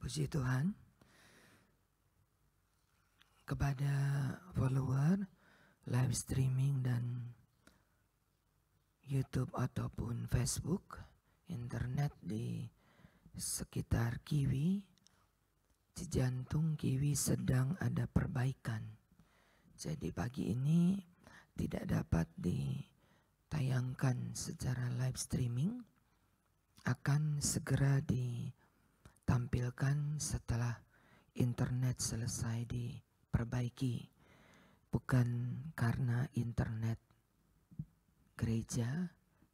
Puji Tuhan, kepada follower live streaming dan YouTube ataupun Facebook, internet di sekitar Kiwi, Cijantung, Kiwi sedang ada perbaikan. Jadi pagi ini tidak dapat ditayangkan secara live streaming, akan segera ditampilkan setelah internet selesai diperbaiki. Bukan karena internet gereja,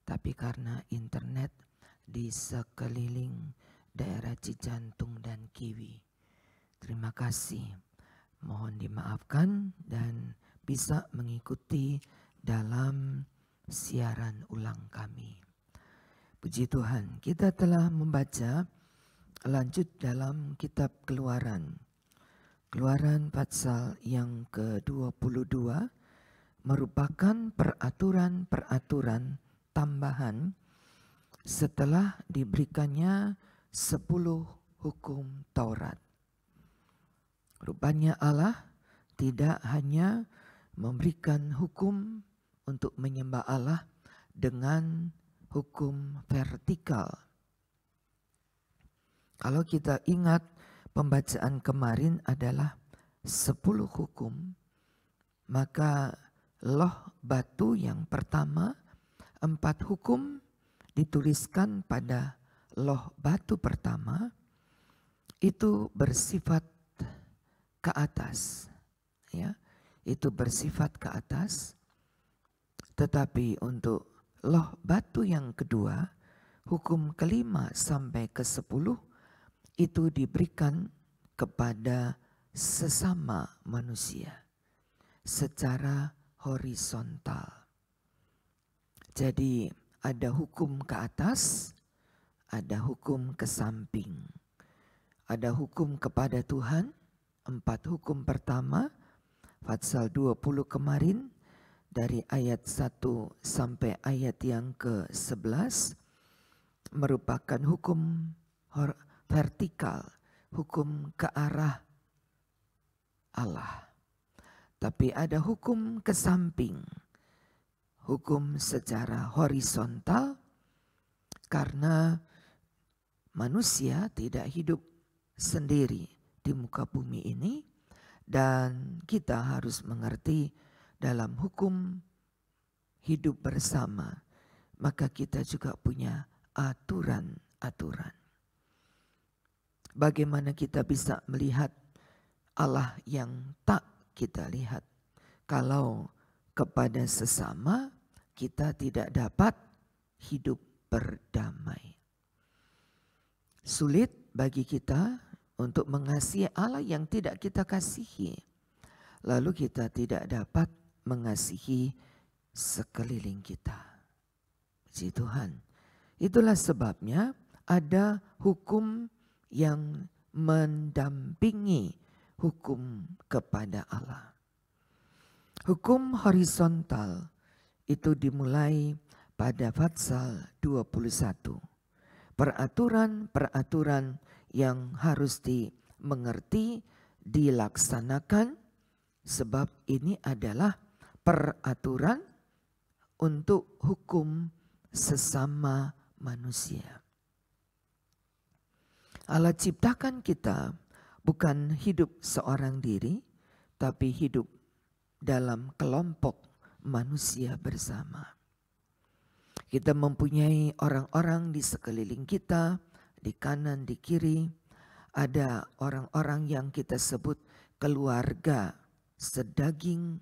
tapi karena internet di sekeliling daerah Cijantung dan Kiwi. Terima kasih. Mohon dimaafkan dan bisa mengikuti dalam siaran ulang kami. Puji Tuhan, kita telah membaca lanjut dalam kitab Keluaran. Keluaran pasal yang ke-22 merupakan peraturan-peraturan tambahan setelah diberikannya 10 hukum Taurat. Rupanya Allah tidak hanya memberikan hukum untuk menyembah Allah dengan hukum vertikal. Kalau kita ingat, pembacaan kemarin adalah 10 hukum, maka loh batu yang pertama, 4 hukum dituliskan pada loh batu pertama, itu bersifat ke atas, ya, itu bersifat ke atas. Tetapi untuk loh batu yang kedua, hukum kelima sampai ke-10 itu diberikan kepada sesama manusia secara horizontal. Jadi ada hukum ke atas, ada hukum ke samping. Ada hukum kepada Tuhan, 4 hukum pertama, pasal 20 kemarin, dari ayat 1 sampai ayat yang ke-11, merupakan hukum vertikal, hukum ke arah Allah. Tapi ada hukum ke samping, hukum secara horizontal, karena manusia tidak hidup sendiri di muka bumi ini, dan kita harus mengerti dalam hukum hidup bersama, maka kita juga punya aturan-aturan. Bagaimana kita bisa melihat Allah yang tak kita lihat kalau kepada sesama kita tidak dapat hidup berdamai? Sulit bagi kita untuk mengasihi Allah yang tidak kita kasihi, lalu kita tidak dapat mengasihi sekeliling kita. Puji Tuhan. Itulah sebabnya ada hukum yang mendampingi hukum kepada Allah. Hukum horizontal itu dimulai pada pasal 21. Peraturan-peraturan yang harus dimengerti, dilaksanakan, sebab ini adalah peraturan untuk hukum sesama manusia. Allah ciptakan kita bukan hidup seorang diri, tapi hidup dalam kelompok manusia bersama. Kita mempunyai orang-orang di sekeliling kita, di kanan, di kiri. Ada orang-orang yang kita sebut keluarga sedaging.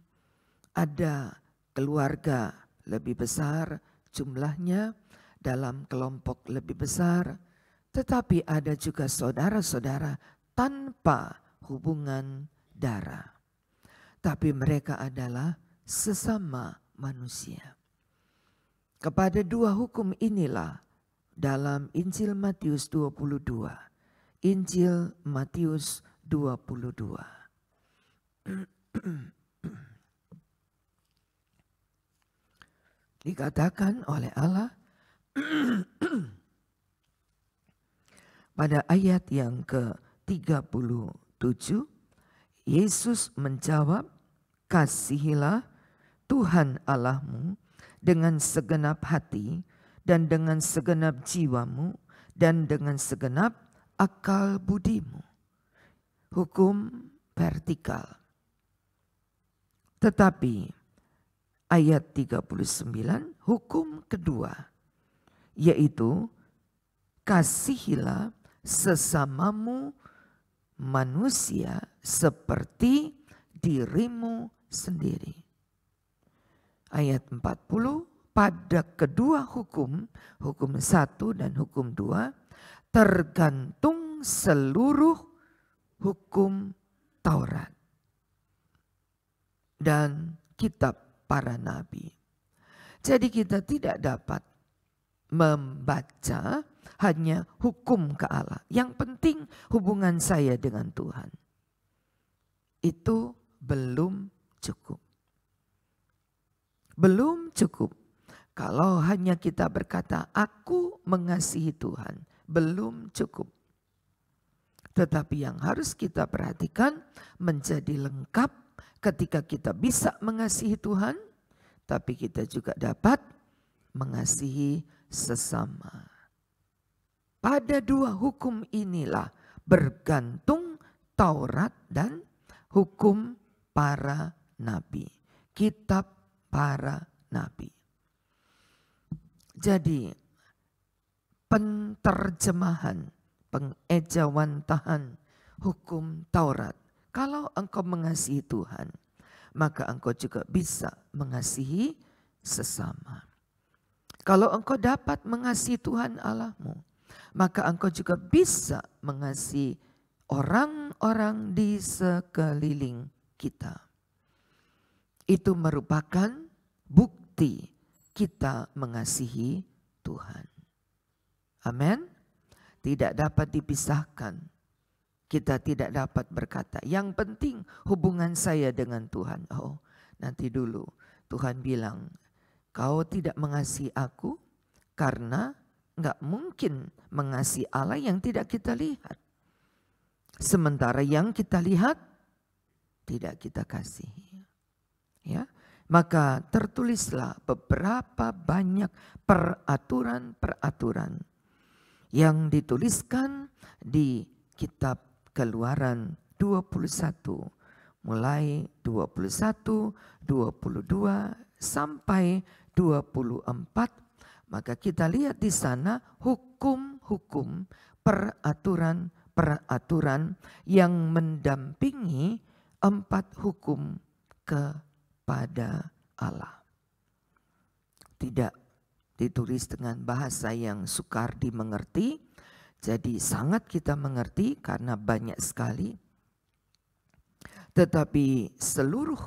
Ada keluarga lebih besar jumlahnya, dalam kelompok lebih besar. Tetapi ada juga saudara-saudara tanpa hubungan darah. Tapi mereka adalah sesama manusia. Kepada 2 hukum inilah dalam Injil Matius 22. Injil Matius 22. Dikatakan oleh Allah pada ayat yang ke 37, Yesus menjawab, kasihilah Tuhan Allahmu dengan segenap hati dan dengan segenap jiwamu dan dengan segenap akal budimu. Hukum vertikal. Tetapi ayat 39, hukum kedua, yaitu kasihilah sesamamu manusia seperti dirimu sendiri. Ayat 40, pada kedua hukum, hukum 1 dan hukum 2, tergantung seluruh hukum Taurat dan kitab para nabi. Jadi kita tidak dapat membaca hanya hukum ke Allah. Yang penting hubungan saya dengan Tuhan. Itu belum cukup. Belum cukup. Kalau hanya kita berkata, aku mengasihi Tuhan, belum cukup. Tetapi yang harus kita perhatikan menjadi lengkap ketika kita bisa mengasihi Tuhan, tapi kita juga dapat mengasihi sesama. Pada dua hukum inilah bergantung Taurat dan hukum para nabi. Kitab para nabi. Jadi penterjemahan, pengejawantahan hukum Taurat. Kalau engkau mengasihi Tuhan, maka engkau juga bisa mengasihi sesama. Kalau engkau dapat mengasihi Tuhan Allahmu, maka engkau juga bisa mengasihi orang-orang di sekeliling kita. Itu merupakan bukti kita mengasihi Tuhan. Amin. Tidak dapat dipisahkan. Kita tidak dapat berkata, yang penting hubungan saya dengan Tuhan. Oh, nanti dulu Tuhan bilang, kau tidak mengasihi aku karena enggak mungkin mengasihi Allah yang tidak kita lihat. Sementara yang kita lihat tidak kita kasihi. Ya, maka tertulislah beberapa banyak peraturan-peraturan yang dituliskan di kitab Keluaran 21 mulai 21, 22 sampai 24. Maka kita lihat di sana hukum-hukum, peraturan-peraturan yang mendampingi 4 hukum kepada Allah. Tidak ditulis dengan bahasa yang sukar dimengerti, jadi sangat kita mengerti karena banyak sekali. Tetapi seluruh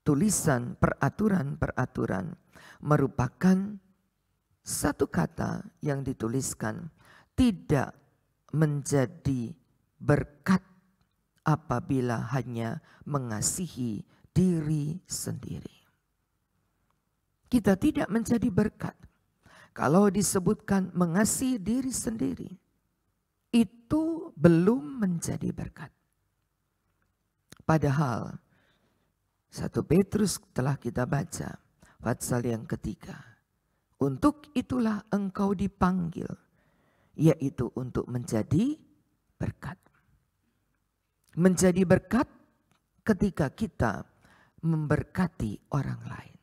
tulisan peraturan-peraturan merupakan satu kata yang dituliskan, tidak menjadi berkat apabila hanya mengasihi diri sendiri. Kita tidak menjadi berkat kalau disebutkan mengasihi diri sendiri. Itu belum menjadi berkat. Padahal 1 Petrus telah kita baca pasal yang ketiga. Untuk itulah engkau dipanggil, yaitu untuk menjadi berkat. Menjadi berkat ketika kita memberkati orang lain.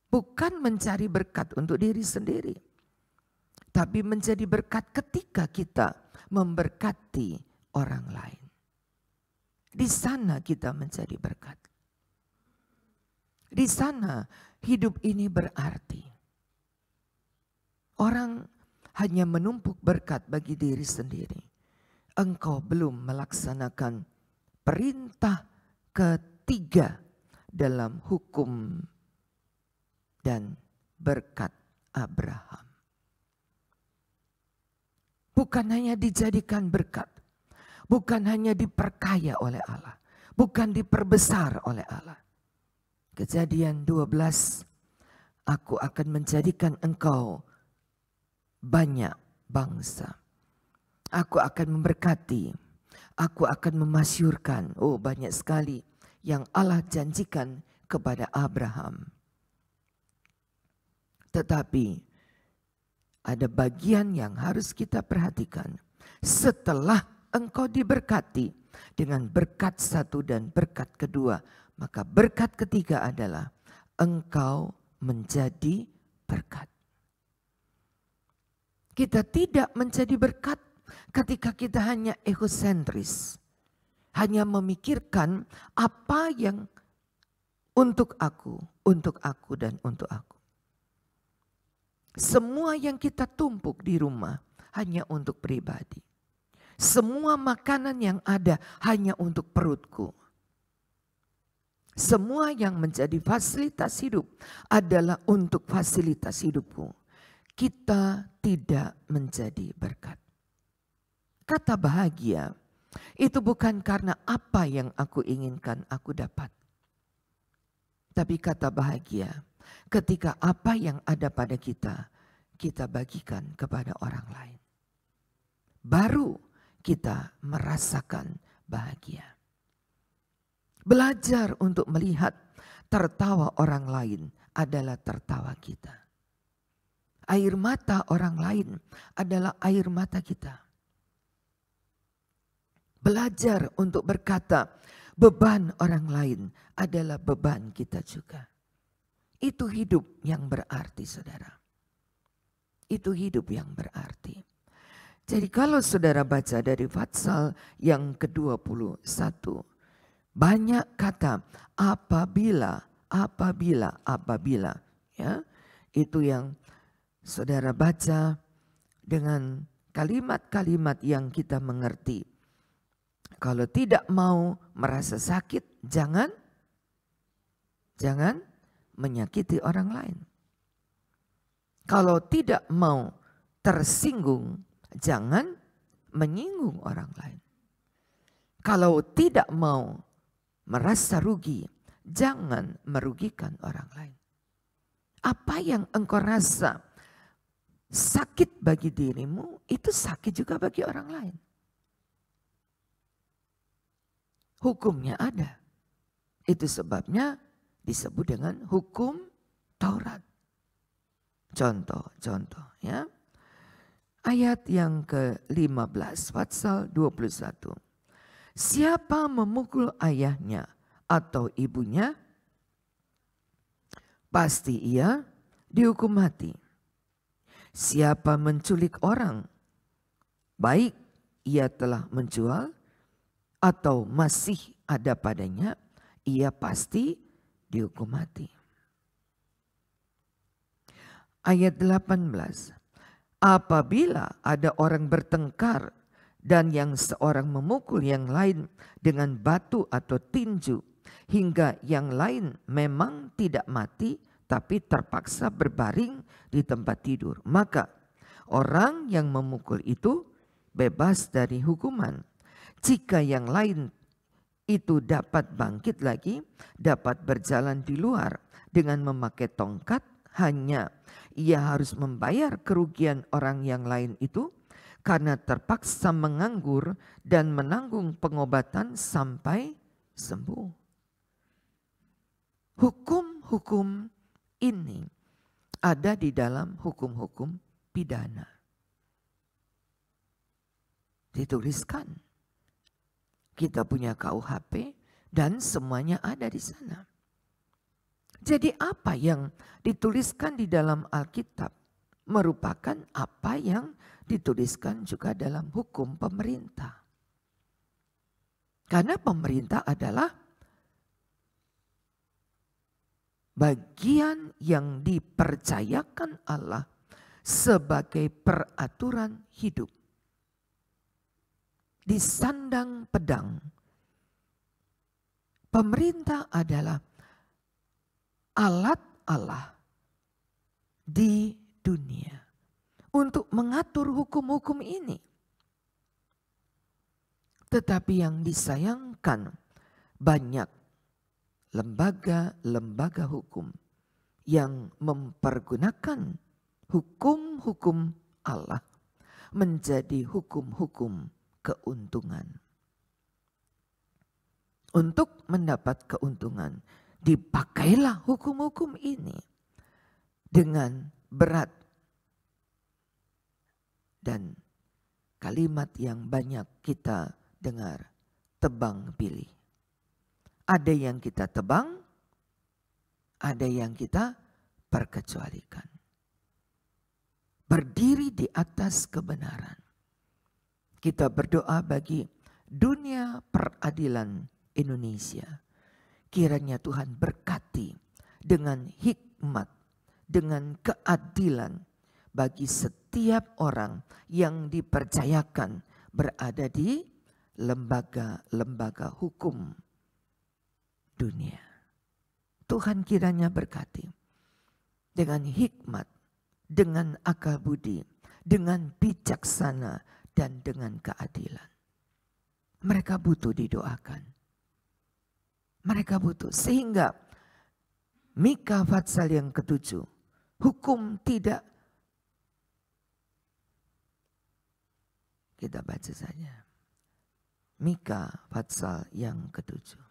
Bukan mencari berkat untuk diri sendiri. Tapi menjadi berkat ketika kita memberkati orang lain. Di sana kita menjadi berkat. Di sana hidup ini berarti. Orang hanya menumpuk berkat bagi diri sendiri. Engkau belum melaksanakan perintah ketiga dalam hukum dan berkat Abraham. Bukan hanya dijadikan berkat, bukan hanya diperkaya oleh Allah, bukan diperbesar oleh Allah. Kejadian 12, aku akan menjadikan engkau banyak bangsa. Aku akan memberkati, aku akan memasyurkan. Oh, banyak sekali yang Allah janjikan kepada Abraham. Tetapi ada bagian yang harus kita perhatikan. Setelah engkau diberkati dengan berkat satu dan berkat kedua, maka berkat ketiga adalah engkau menjadi berkat. Kita tidak menjadi berkat ketika kita hanya egosentris. Hanya memikirkan apa yang untuk aku dan untuk aku. Semua yang kita tumpuk di rumah hanya untuk pribadi. Semua makanan yang ada hanya untuk perutku. Semua yang menjadi fasilitas hidup adalah untuk fasilitas hidupku. Kita tidak menjadi berkat. Kata bahagia itu bukan karena apa yang aku inginkan aku dapat. Tapi kata bahagia ketika apa yang ada pada kita, kita bagikan kepada orang lain. Baru kita merasakan bahagia. Belajar untuk melihat tertawa orang lain adalah tertawa kita. Air mata orang lain adalah air mata kita. Belajar untuk berkata beban orang lain adalah beban kita juga. Itu hidup yang berarti, saudara. Itu hidup yang berarti. Jadi kalau saudara baca dari pasal yang ke-21, banyak kata apabila. Ya, itu yang saudara baca dengan kalimat-kalimat yang kita mengerti. Kalau tidak mau merasa sakit, jangan menyakiti orang lain. Kalau tidak mau tersinggung, jangan menyinggung orang lain. Kalau tidak mau merasa rugi, jangan merugikan orang lain. Apa yang engkau rasa sakit bagi dirimu, itu sakit juga bagi orang lain. Hukumnya ada. Itu sebabnya disebut dengan hukum Taurat. Contoh ya. Ayat yang ke-15 pasal 21. Siapa memukul ayahnya atau ibunya, pasti ia dihukum mati. Siapa menculik orang, baik ia telah menjual atau masih ada padanya, ia pasti dihukum mati. Ayat 18. Apabila ada orang bertengkar dan yang seorang memukul yang lain dengan batu atau tinju hingga yang lain memang tidak mati tapi terpaksa berbaring di tempat tidur, maka orang yang memukul itu bebas dari hukuman. Jika yang lain itu dapat bangkit lagi, dapat berjalan di luar dengan memakai tongkat, hanya ia harus membayar kerugian orang yang lain itu karena terpaksa menganggur dan menanggung pengobatan sampai sembuh. Hukum-hukum ini ada di dalam hukum-hukum pidana. Dituliskan. Kita punya KUHP dan semuanya ada di sana. Jadi apa yang dituliskan di dalam Alkitab merupakan apa yang dituliskan juga dalam hukum pemerintah. Karena pemerintah adalah bagian yang dipercayakan Allah sebagai peraturan hidup. Di sandang pedang, pemerintah adalah alat Allah di dunia untuk mengatur hukum-hukum ini. Tetapi yang disayangkan, banyak lembaga-lembaga hukum yang mempergunakan hukum-hukum Allah menjadi hukum-hukum keuntungan. Untuk mendapat keuntungan, dipakailah hukum-hukum ini dengan berat. Dan kalimat yang banyak kita dengar, tebang pilih. Ada yang kita tebang, ada yang kita perkecualikan. Berdiri di atas kebenaran. Kita berdoa bagi dunia peradilan Indonesia. Kiranya Tuhan berkati dengan hikmat, dengan keadilan bagi setiap orang yang dipercayakan berada di lembaga-lembaga hukum dunia. Tuhan kiranya berkati dengan hikmat, dengan akal budi, dengan bijaksana, dan dengan keadilan. Mereka butuh didoakan. Mereka butuh sehingga Mika pasal yang ke-7, hukum tidak, kita baca saja. Mika pasal yang ke-7.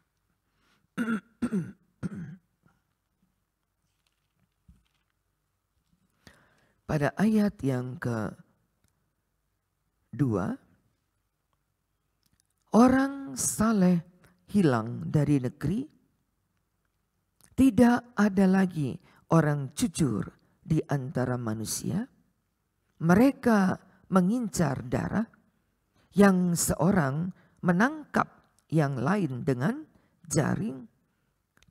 Pada ayat yang ke-2, orang saleh hilang dari negeri, tidak ada lagi orang jujur di antara manusia. Mereka mengincar darah, yang seorang menangkap yang lain dengan jaring.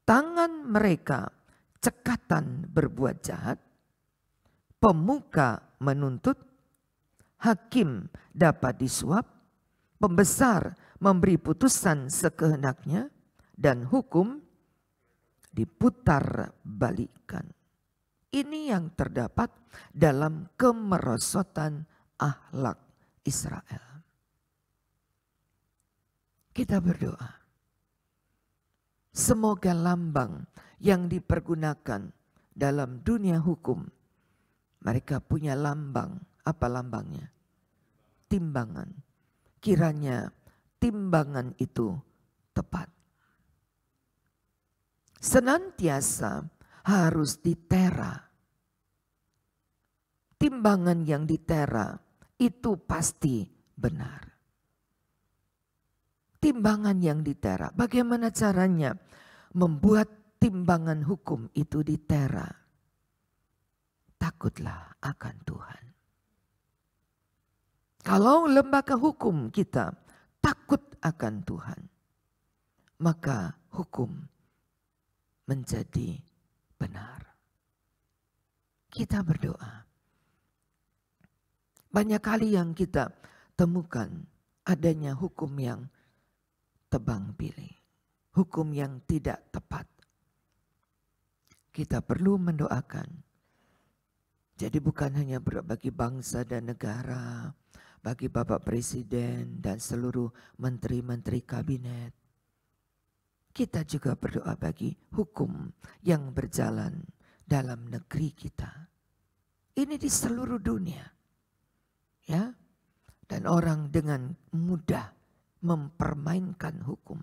Tangan mereka cekatan berbuat jahat. Pemuka menuntut, hakim dapat disuap, pembesar memberi putusan sekehendaknya, dan hukum diputar balikan. Ini yang terdapat dalam kemerosotan akhlak Israel. Kita berdoa, semoga lambang yang dipergunakan dalam dunia hukum, mereka punya lambang. Apa lambangnya? Timbangan. Kiranya timbangan itu tepat. Senantiasa harus ditera. Timbangan yang ditera itu pasti benar. Timbangan yang ditera, bagaimana caranya membuat timbangan hukum itu ditera? Takutlah akan Tuhan. Kalau lembaga hukum kita takut akan Tuhan, maka hukum menjadi benar. Kita berdoa. Banyak kali yang kita temukan adanya hukum yang tebang pilih, hukum yang tidak tepat. Kita perlu mendoakan. Jadi bukan hanya bagi bangsa dan negara, bagi Bapak Presiden dan seluruh menteri-menteri kabinet. Kita juga berdoa bagi hukum yang berjalan dalam negeri kita. Ini di seluruh dunia. Ya. Dan orang dengan mudah mempermainkan hukum.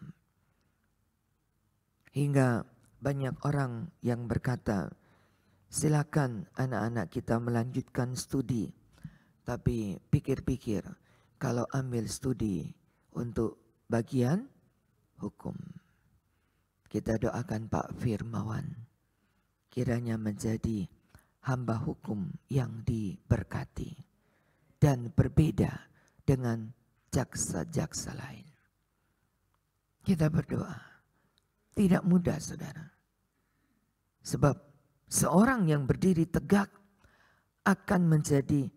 Hingga banyak orang yang berkata, silakan anak-anak kita melanjutkan studi. Tapi pikir-pikir kalau ambil studi untuk bagian hukum. Kita doakan Pak Firmawan. Kiranya menjadi hamba hukum yang diberkati. Dan berbeda dengan jaksa-jaksa lain. Kita berdoa. Tidak mudah saudara. Sebab seorang yang berdiri tegak akan menjadi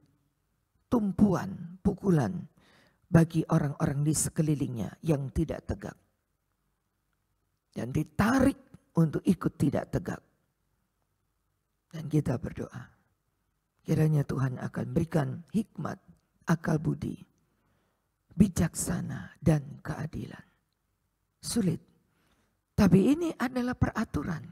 tumpuan, pukulan bagi orang-orang di sekelilingnya yang tidak tegak. Dan ditarik untuk ikut tidak tegak. Dan kita berdoa. Kiranya Tuhan akan berikan hikmat, akal budi, bijaksana dan keadilan. Sulit. Tapi ini adalah peraturan.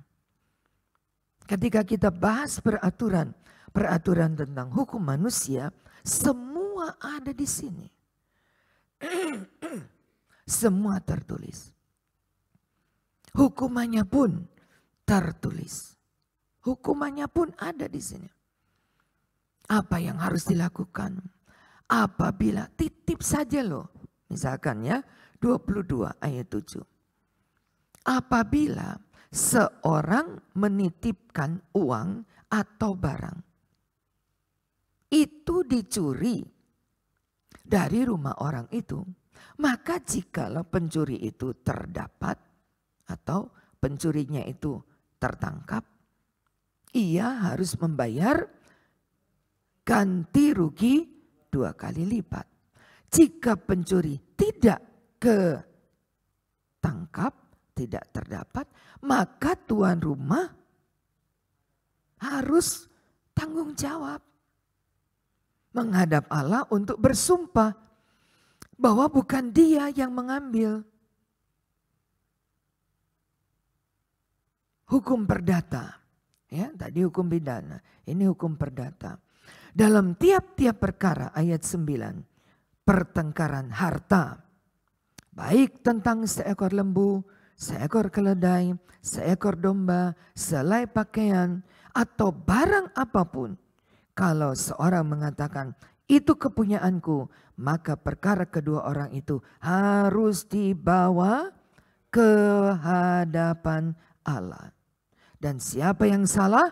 Ketika kita bahas peraturan tentang hukum manusia, semua semua ada di sini. Semua tertulis. Hukumannya pun tertulis. Hukumannya pun ada di sini. Apa yang harus dilakukan? Apabila titip saja loh. Misalkan ya 22 ayat 7. Apabila seorang menitipkan uang atau barang. Itu dicuri dari rumah orang itu. Maka jikalau pencuri itu terdapat atau pencurinya itu tertangkap. Ia harus membayar ganti rugi 2 kali lipat. Jika pencuri tidak ketangkap, tidak terdapat, maka tuan rumah harus tanggung jawab menghadap Allah untuk bersumpah bahwa bukan dia yang mengambil. Hukum perdata, ya tadi hukum pidana, ini hukum perdata. Dalam tiap-tiap perkara ayat 9, pertengkaran harta, baik tentang seekor lembu, seekor keledai, seekor domba, selai pakaian, atau barang apapun. Kalau seorang mengatakan itu kepunyaanku, maka perkara kedua orang itu harus dibawa ke hadapan Allah. Dan siapa yang salah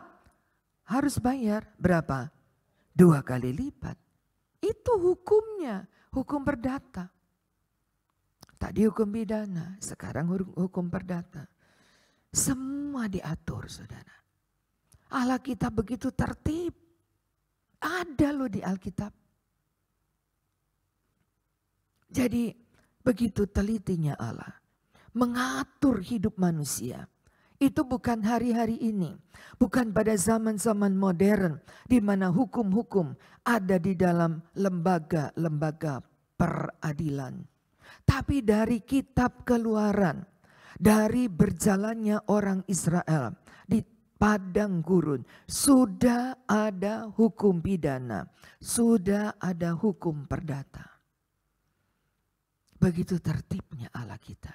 harus bayar berapa? 2 kali lipat. Itu hukumnya, hukum perdata. Tadi hukum pidana, sekarang hukum perdata. Semua diatur, saudara. Allah kita begitu tertib. Ada loh di Alkitab. Jadi begitu telitinya Allah mengatur hidup manusia. Itu bukan hari-hari ini. Bukan pada zaman-zaman modern di mana hukum-hukum ada di dalam lembaga-lembaga peradilan. Tapi dari kitab Keluaran, dari berjalannya orang Israel di padang gurun, sudah ada hukum pidana, sudah ada hukum perdata. Begitu tertibnya Allah kita.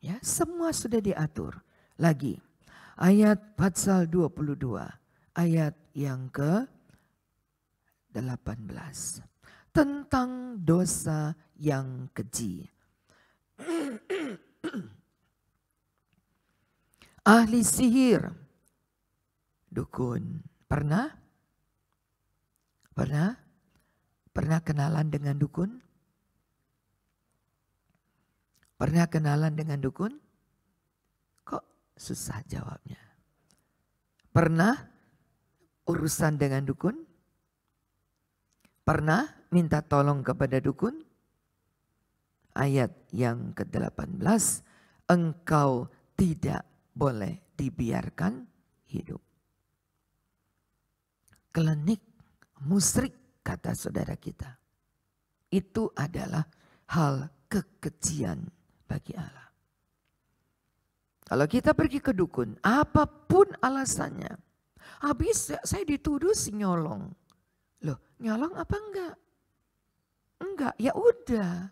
Ya, semua sudah diatur. Lagi, ayat pasal 22, ayat yang ke-18. Tentang dosa yang keji. Ahli sihir, dukun. Pernah kenalan dengan dukun? Pernah kenalan dengan dukun? Kok susah jawabnya? Pernah urusan dengan dukun? Pernah minta tolong kepada dukun? Ayat yang ke-18, engkau tidak boleh dibiarkan hidup. Klenik, musyrik kata saudara kita. Itu adalah hal kekejian bagi Allah. Kalau kita pergi ke dukun, apapun alasannya. Habis saya dituduh si nyolong. Loh, nyolong apa enggak? Enggak, ya udah.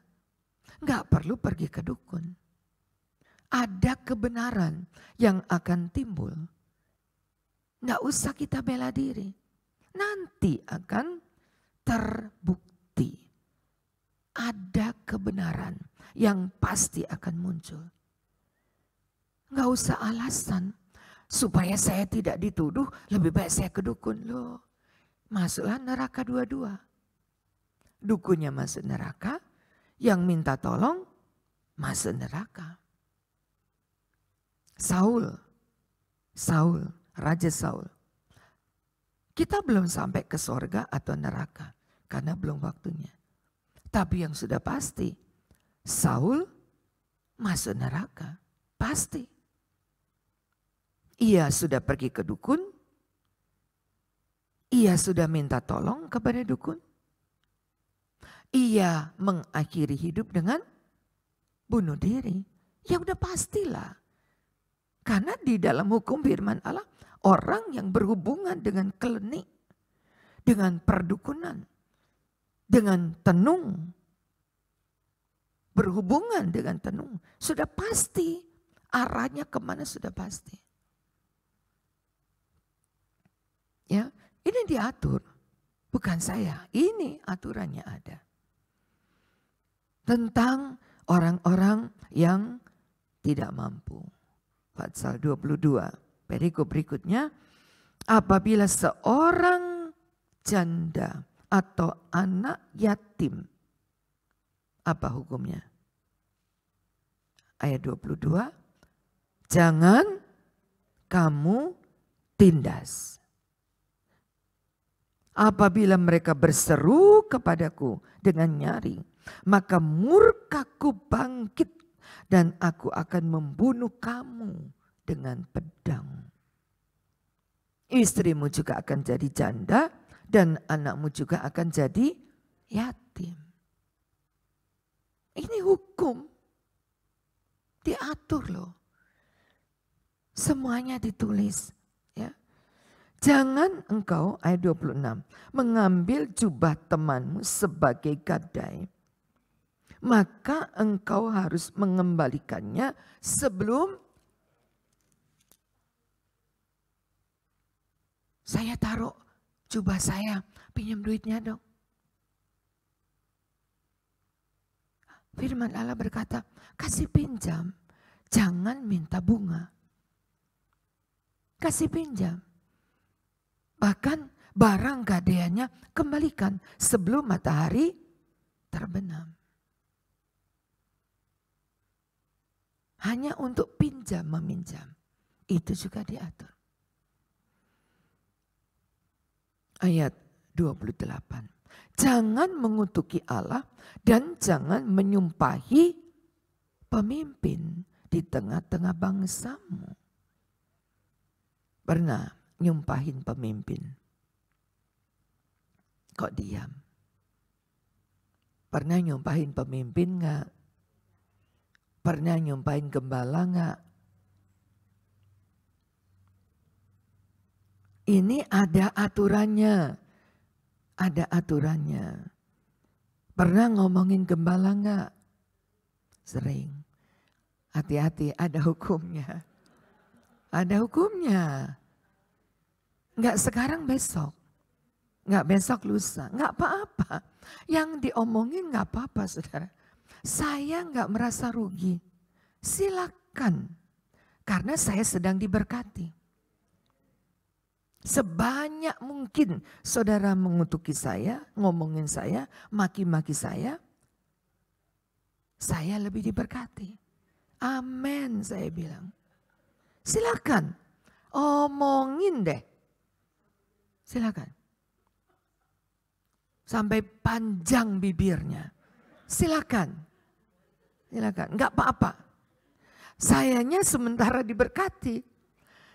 Enggak perlu pergi ke dukun. Ada kebenaran yang akan timbul. Enggak usah kita bela diri. Nanti akan terbukti. Ada kebenaran yang pasti akan muncul. Enggak usah alasan. Supaya saya tidak dituduh, lebih baik saya ke dukun. Loh, masuklah neraka dua-dua. Dukunnya masuk neraka, yang minta tolong masuk neraka. Saul, Raja Saul. Kita belum sampai ke sorga atau neraka, karena belum waktunya. Tapi yang sudah pasti, Saul masuk neraka, pasti. Ia sudah pergi ke dukun, ia sudah minta tolong kepada dukun. Ia mengakhiri hidup dengan bunuh diri. Ya udah pastilah. Karena di dalam hukum firman Allah, orang yang berhubungan dengan klenik, dengan perdukunan, dengan tenung, berhubungan dengan tenung, sudah pasti arahnya kemana sudah pasti. Ya, ini diatur, bukan saya, ini aturannya ada. Tentang orang-orang yang tidak mampu. Pasal 22, perikop berikutnya, apabila seorang janda atau anak yatim, apa hukumnya? Ayat 22, jangan kamu tindas. Apabila mereka berseru kepadaku dengan nyaring, maka murkaku bangkit dan aku akan membunuh kamu dengan pedang. Istrimu juga akan jadi janda dan anakmu juga akan jadi yatim. Ini hukum. Diatur loh. Semuanya ditulis. Ya. Jangan engkau, ayat 26, mengambil jubah temanmu sebagai gadai. Maka engkau harus mengembalikannya sebelum saya taruh jubah saya, pinjam duitnya dong. Firman Allah berkata, kasih pinjam, jangan minta bunga. Kasih pinjam. Bahkan barang gadaiannya kembalikan sebelum matahari terbenam. Hanya untuk pinjam meminjam. Itu juga diatur. Ayat 28. Jangan mengutuki Allah dan jangan menyumpahi pemimpin di tengah-tengah bangsamu. Pernah nyumpahin pemimpin? Kok diam? Pernah nyumpahin pemimpin enggak? Pernah nyumpahin gembala enggak? Ini ada aturannya. Ada aturannya. Pernah ngomongin gembala enggak? Sering. Hati-hati, ada hukumnya. Ada hukumnya. Enggak sekarang besok. Enggak besok lusa. Enggak apa-apa. Yang diomongin enggak apa-apa saudara. Saya enggak merasa rugi. Silakan. Karena saya sedang diberkati. Sebanyak mungkin saudara mengutuki saya, ngomongin saya, maki-maki saya lebih diberkati. Amin saya bilang. Silakan, omongin deh. Silakan. Sampai panjang bibirnya. Silakan. Silakan, enggak apa-apa. Sayanya sementara diberkati.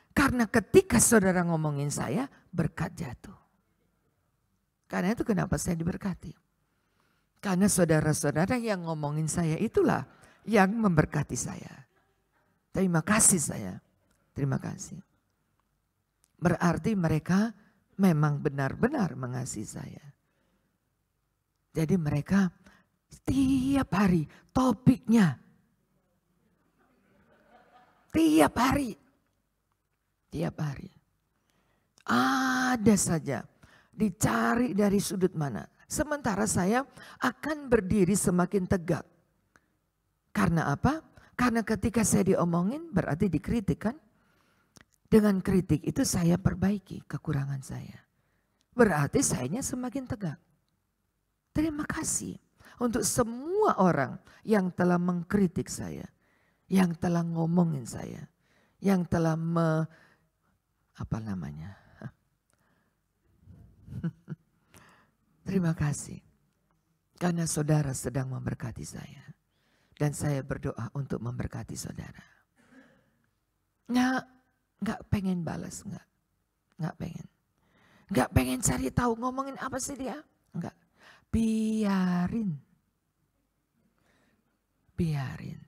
Karena ketika saudara ngomongin saya, berkat jatuh. Karena itu kenapa saya diberkati. Karena saudara-saudara yang ngomongin saya itulah yang memberkati saya. Terima kasih saya. Terima kasih. Berarti mereka memang benar-benar mengasihi saya. Jadi mereka tiap hari topiknya. Tiap hari. Tiap hari. Ada saja. Dicari dari sudut mana. Sementara saya akan berdiri semakin tegak. Karena apa? Karena ketika saya diomongin berarti dikritik kan. Dengan kritik itu saya perbaiki kekurangan saya. Berarti sayanya semakin tegak. Terima kasih untuk semua orang yang telah mengkritik saya. Yang telah ngomongin saya. Yang telah terima kasih. Karena saudara sedang memberkati saya. Dan saya berdoa untuk memberkati saudara. Nggak pengen balas, nggak pengen. Nggak pengen cari tahu ngomongin apa sih dia. Nggak. Biarin.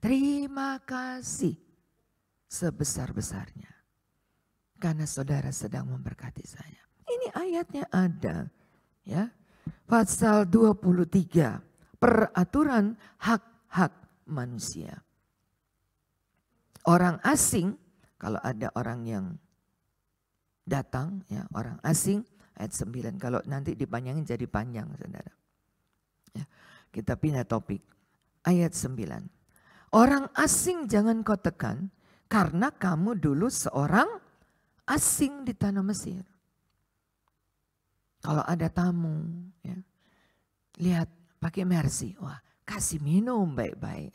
Terima kasih sebesar-besarnya. Karena saudara sedang memberkati saya. Ini ayatnya ada. Ya. pasal 23, peraturan hak-hak manusia. Orang asing, kalau ada orang yang datang, ya orang asing, ayat 9, kalau nanti dipanjangin jadi panjang, saudara. Ya, kita pindah topik, ayat 9. Orang asing jangan kau tekan, karena kamu dulu seorang asing di tanah Mesir. Kalau ada tamu, ya, lihat pakai mercy, wah kasih minum baik-baik.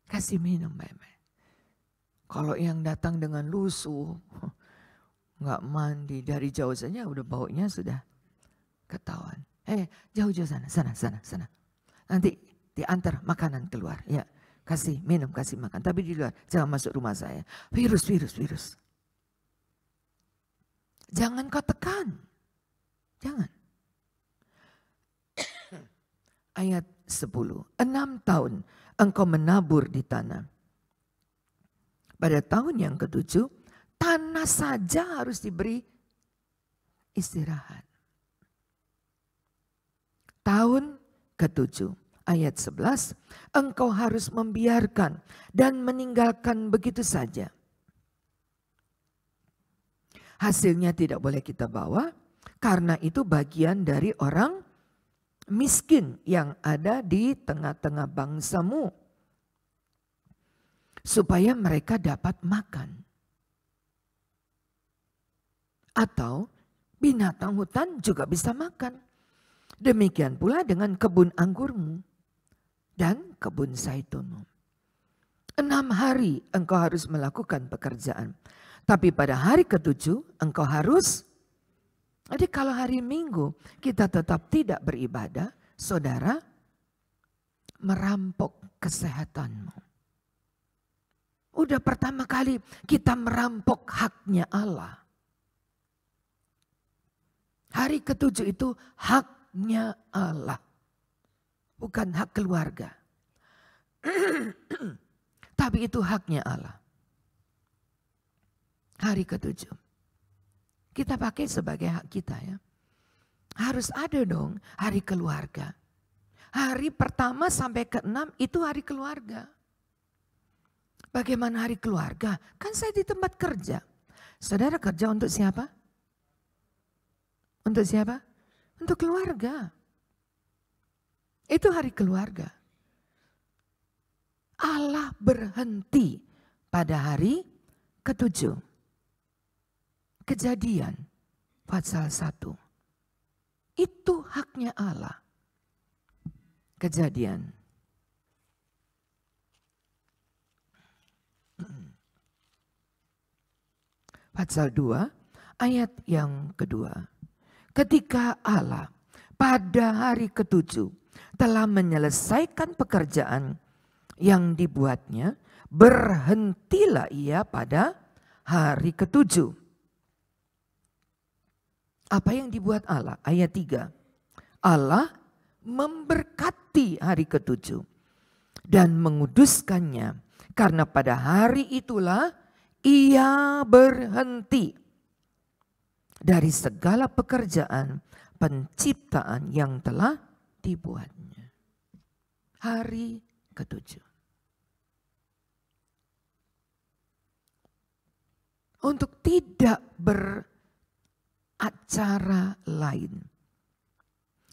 Kasih minum baik-baik. Kalau yang datang dengan lusuh, nggak mandi, dari jauh saja udah baunya sudah ketahuan. Jauh-jauh sana. Nanti diantar makanan keluar, ya. Kasih minum, kasih makan. Tapi di luar, jangan masuk rumah saya. Virus. Jangan kau tekan. Jangan. Ayat 10. 6 tahun engkau menabur di tanah. Pada tahun yang ke-7, tanah saja harus diberi istirahat. Tahun ke-7. Ayat 11, engkau harus membiarkan dan meninggalkan begitu saja. Hasilnya tidak boleh kita bawa, karena itu bagian dari orang miskin yang ada di tengah-tengah bangsamu. Supaya mereka dapat makan. Atau binatang hutan juga bisa makan. Demikian pula dengan kebun anggurmu dan kebun zaitunmu. 6 hari engkau harus melakukan pekerjaan. Tapi pada hari ke-7 engkau harus, jadi kalau hari Minggu kita tetap tidak beribadah, saudara, merampok kesehatanmu. Udah pertama kali kita merampok haknya Allah. Hari ke-7 itu haknya Allah. Bukan hak keluarga. Tapi itu haknya Allah. Hari ke-7. Kita pakai sebagai hak kita, ya. Harus ada dong hari keluarga. Hari pertama sampai ke-6 itu hari keluarga. Bagaimana hari keluarga? Kan saya di tempat kerja. Saudara kerja untuk siapa? Untuk siapa? Untuk keluarga. Itu hari keluarga. Allah berhenti pada hari ke-7. Kejadian pasal 1. Itu haknya Allah. Kejadian. Pasal 2 ayat yang kedua. Ketika Allah pada hari ke-7 telah menyelesaikan pekerjaan yang dibuatnya, berhentilah ia pada hari ke-7. Apa yang dibuat Allah? Ayat 3. Allah memberkati hari ke-7 dan menguduskannya, karena pada hari itulah ia berhenti dari segala pekerjaan penciptaan yang telah dibuatnya. Hari ke-7. Untuk tidak beracara lain.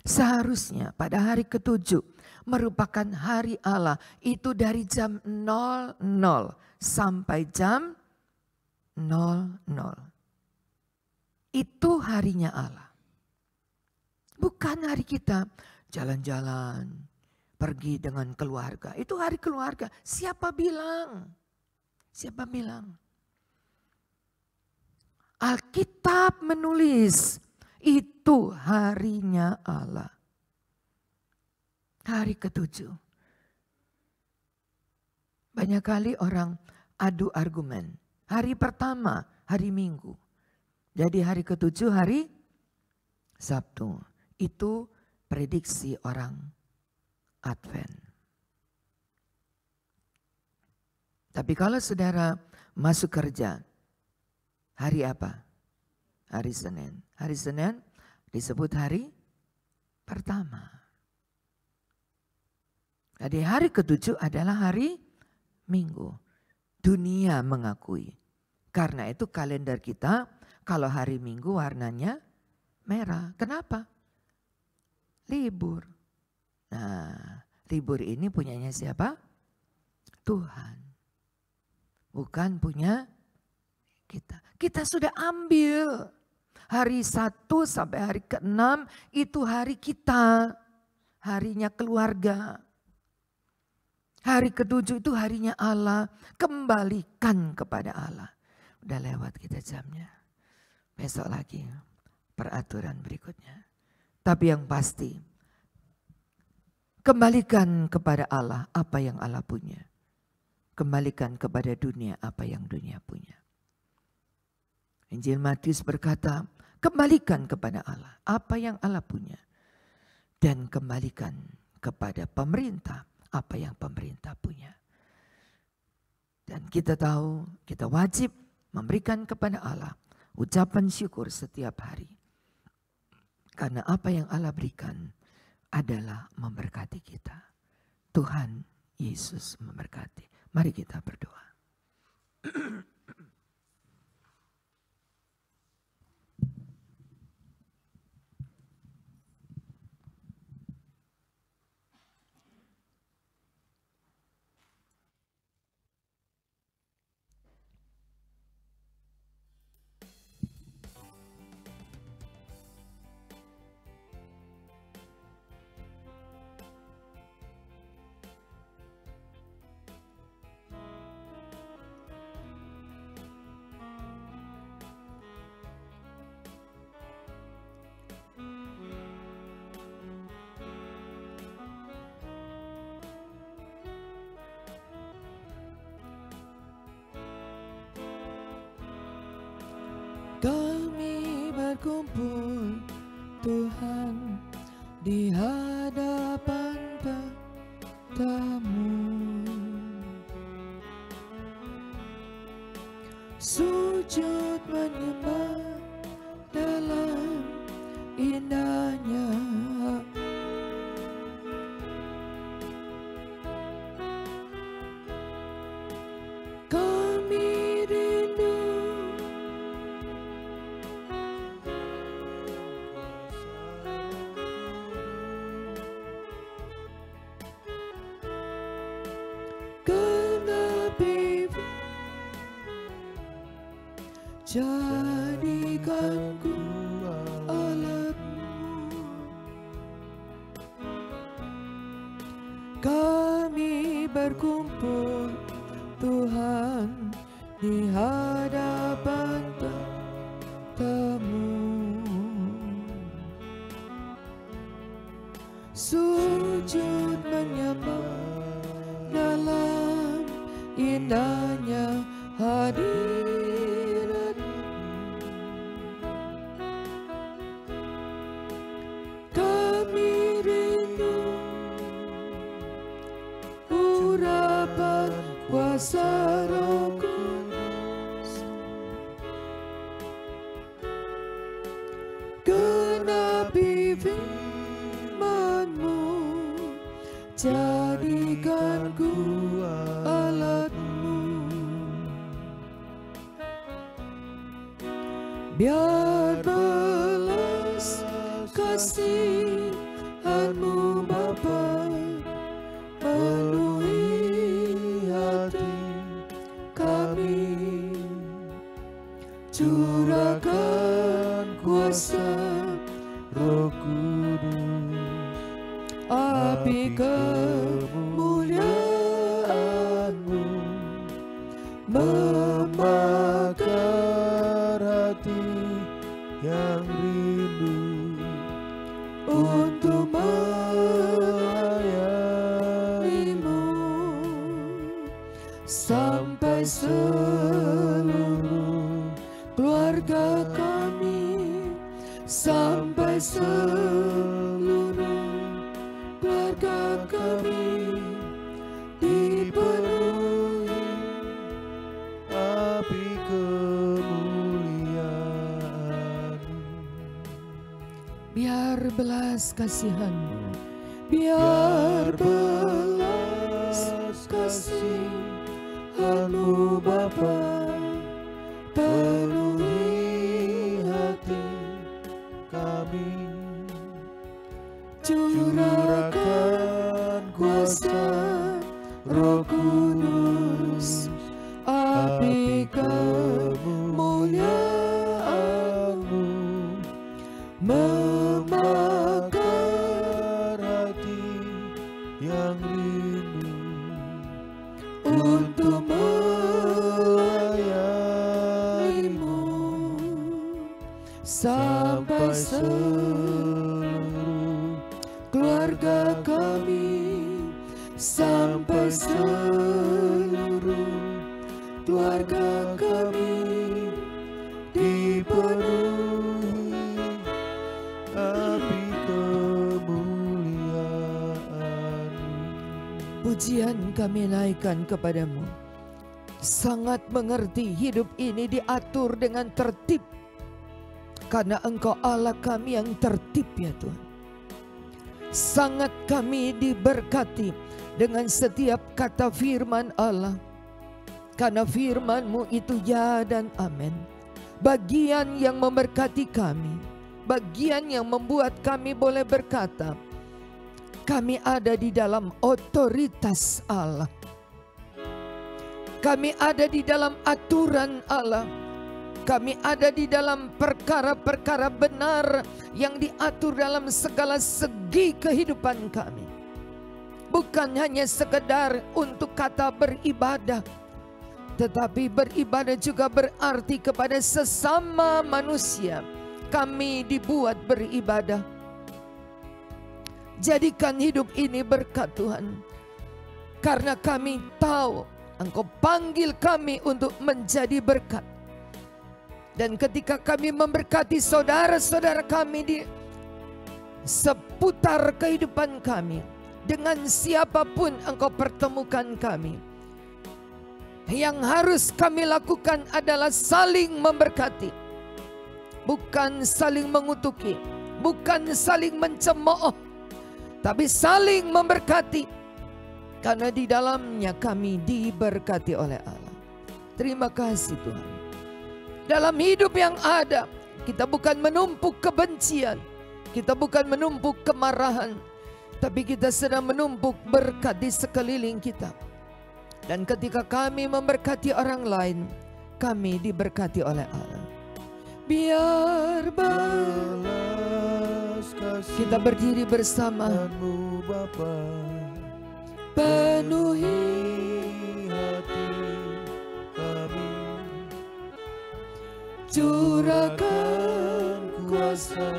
Seharusnya pada hari ke-7 merupakan hari Allah. Itu dari jam 00 sampai jam 00. Itu harinya Allah. Bukan hari kita jalan-jalan, pergi dengan keluarga. Itu hari keluarga. Siapa bilang? Siapa bilang? Alkitab menulis itu harinya Allah. Hari ke-7. Banyak kali orang adu argumen. Hari pertama, hari Minggu. Jadi hari ke-7 hari Sabtu. Itu prediksi orang Advent. Tapi kalau saudara masuk kerja, hari apa? Hari Senin. Hari Senin disebut hari pertama. Jadi hari ke-7 adalah hari Minggu. Dunia mengakui. Karena itu kalender kita kalau hari Minggu warnanya merah. Kenapa? Libur. Nah, libur ini punyanya siapa? Tuhan. Bukan punya kita. Kita sudah ambil. Hari 1 sampai hari ke-6 itu hari kita. Harinya keluarga. Hari ke-7 itu harinya Allah. Kembalikan kepada Allah. Udah lewat kita jamnya. Besok lagi peraturan berikutnya. Tapi yang pasti, kembalikan kepada Allah apa yang Allah punya. Kembalikan kepada dunia apa yang dunia punya. Injil Matius berkata, kembalikan kepada Allah apa yang Allah punya. Dan kembalikan kepada pemerintah apa yang pemerintah punya. Dan kita tahu, kita wajib memberikan kepada Allah ucapan syukur setiap hari. Karena apa yang Allah berikan adalah memberkati kita. Tuhan Yesus memberkati. Mari kita berdoa. Kami berkumpul Tuhan di hadapan tamu, sujud menyembah dalam indahnya. Kami rindu genapi, jadikan ku alatmu. Kami berkumpul Tuhan di hadapan tamu, sujud menyembah dalam indahnya hadirat. Kami rindu urapan kuasa Roh Kudus, genapi firman-Mu, jadikan ku alat-Mu. Biar belas kasihan-Mu Bapa penuhi hati kami, curahkan kuasa Roh Kudus, api kemuliaan-Mu membakar hati yang rindu untuk melayani-Mu, sampai seluruh keluarga kami, sampai seluruh keluarga kami dipenuhi api kemuliaan. belas kasihan-Mu, biar belas kasihan-Mu Bapa penuhi hati kami. Curahkan kuasa Roh Kudus, api kemuliaan-Mu membakar hati yang rindu untuk melayani-Mu, sampai seluruh keluarga kami, sampai seluruh keluarga kami dipenuhi api kemuliaan-Mu. pujian kami naikkan kepadamu. Sangat mengerti hidup ini diatur dengan tertib, karena Engkau Allah kami yang tertib ya Tuhan. Sangat kami diberkati dengan setiap kata firman Allah, karena firman-Mu itu ya dan amin. Bagian yang memberkati kami, bagian yang membuat kami boleh berkata, kami ada di dalam otoritas Allah. Kami ada di dalam aturan Allah. Kami ada di dalam perkara-perkara benar yang diatur dalam segala segi kehidupan kami. Bukan hanya sekedar untuk kata beribadah, tetapi beribadah juga berarti kepada sesama manusia. Kami dibuat beribadah. Jadikan hidup ini berkat Tuhan, karena kami tahu Engkau panggil kami untuk menjadi berkat. Dan ketika kami memberkati saudara-saudara kami di seputar kehidupan kami, dengan siapapun Engkau pertemukan kami, yang harus kami lakukan adalah saling memberkati, bukan saling mengutuki, bukan saling mencemooh, tapi saling memberkati, karena di dalamnya kami diberkati oleh Allah. Terima kasih Tuhan. Dalam hidup yang ada, kita bukan menumpuk kebencian, kita bukan menumpuk kemarahan, tapi kita sedang menumpuk berkat di sekeliling kita. Dan ketika kami memberkati orang lain, kami diberkati oleh Allah. Biar belas kita berdiri bersama, kasihan-Mu Bapa penuhi hati kami. curahkan kuasa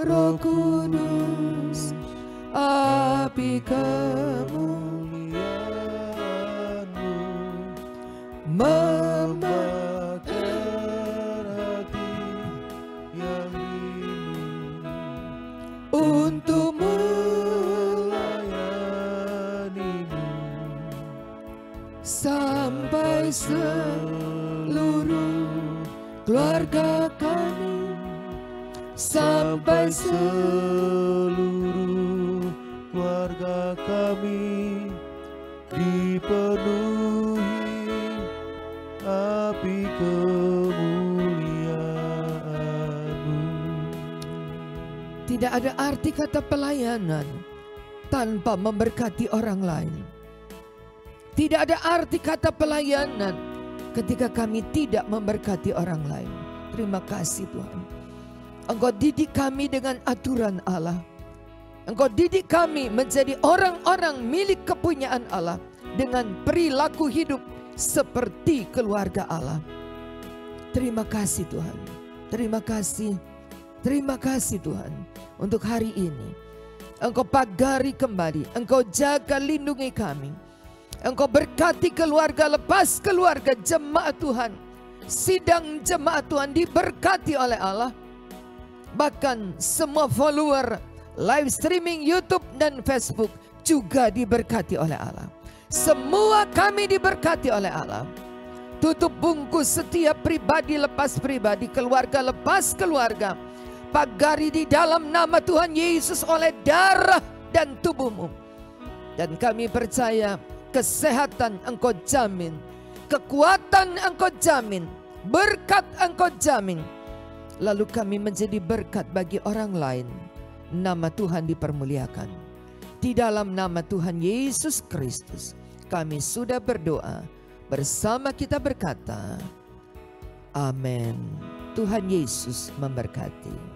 Roh Kudus, api kemuliaan-Mu membakar hati yang rindu untuk melayani-Mu, sampai seluruh keluarga kami, sampai seluruh keluarga kami dipenuhi api kemuliaan-Mu. Tidak ada arti kata pelayanan tanpa memberkati orang lain. Tidak ada arti kata pelayanan ketika kami tidak memberkati orang lain. Terima kasih Tuhan. Engkau didik kami dengan aturan Allah. Engkau didik kami menjadi orang-orang milik kepunyaan Allah dengan perilaku hidup seperti keluarga Allah. Terima kasih Tuhan. Terima kasih. Terima kasih Tuhan untuk hari ini. Engkau pagari kembali. Engkau jaga lindungi kami. Engkau berkati keluarga lepas keluarga, jemaat Tuhan. Sidang jemaat Tuhan diberkati oleh Allah. Bahkan semua follower live streaming YouTube dan Facebook juga diberkati oleh Allah. Semua kami diberkati oleh Allah. Tutup bungkus setiap pribadi lepas pribadi, keluarga lepas keluarga. pagari di dalam nama Tuhan Yesus oleh darah dan tubuhmu. Dan kami percaya kesehatan Engkau jamin, kekuatan Engkau jamin, berkat Engkau jamin. Lalu kami menjadi berkat bagi orang lain. Nama Tuhan dipermuliakan. Di dalam nama Tuhan Yesus Kristus kami sudah berdoa. Bersama kita berkata, amin. Tuhan Yesus memberkati.